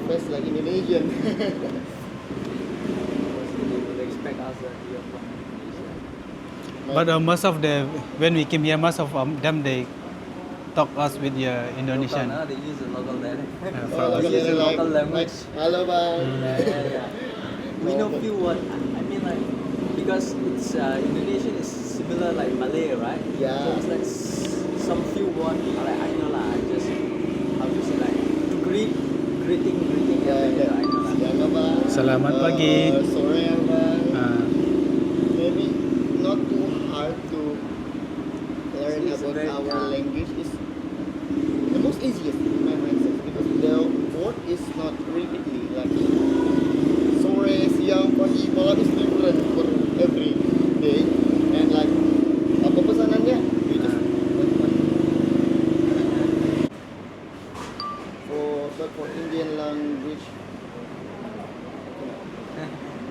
face like Indonesian. They would expect us that we are from Indonesia. But most of the when we came here, most of them they talk us with Indonesian. Local, they use the local dialect. Yeah, Oh, We use the like, local language. halo bang. Yeah. We know few word. I mean like because it's Indonesian is similar like Malay, right? Yeah. So it's like some few word like I know lah. Just how to say like to greeting. Ya, Yeah, I know lah. siang bang. Selamat pagi. Sore ya bang. Ah, Maybe not too hard to learn It's about very, our language. Is the most easiest in my mindset because the word is not repeatedly like sore, siang, pagi, malam is different for every day and like apa pesanannya? You just for Indian language.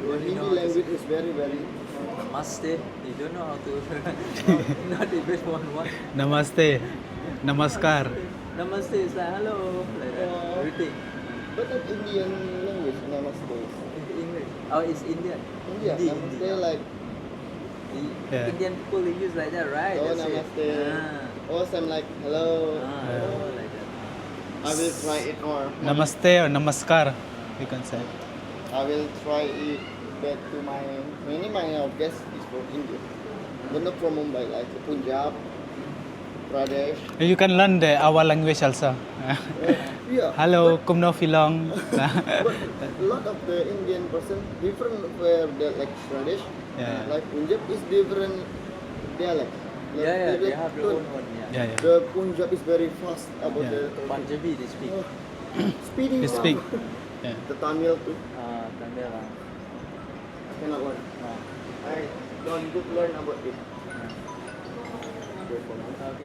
The Hindi language is very Namaste. You don't know how to. Not even one word. Namaste, Namaskar. Namaste is like hello. Like that. Greeting. but that Indian language namaste. English. Oh, it's Indian. India Hindi, namaste Hindi. like Yeah. Indian people they use like that, right? oh That's it. namaste. Ah. Oh, some like hello. Like that. I will try it more. Namaste or Namaskar, you can say. I will try it back to my guest is from India. But not from Mumbai, like Punjab, Pradesh. You can learn our language also. Yeah. Hello, kumno filong. But a lot of the Indian person different where they like Pradesh, Yeah. like Punjab is different dialect. Like, Yeah, they like have their own one. Yeah. Yeah. The Punjab is very fast about Yeah. the Punjabi they speak. speedy. They speak. Yeah. The Tamil too. Tamil. I cannot learn. Ah. I don't good learn about it. Okay.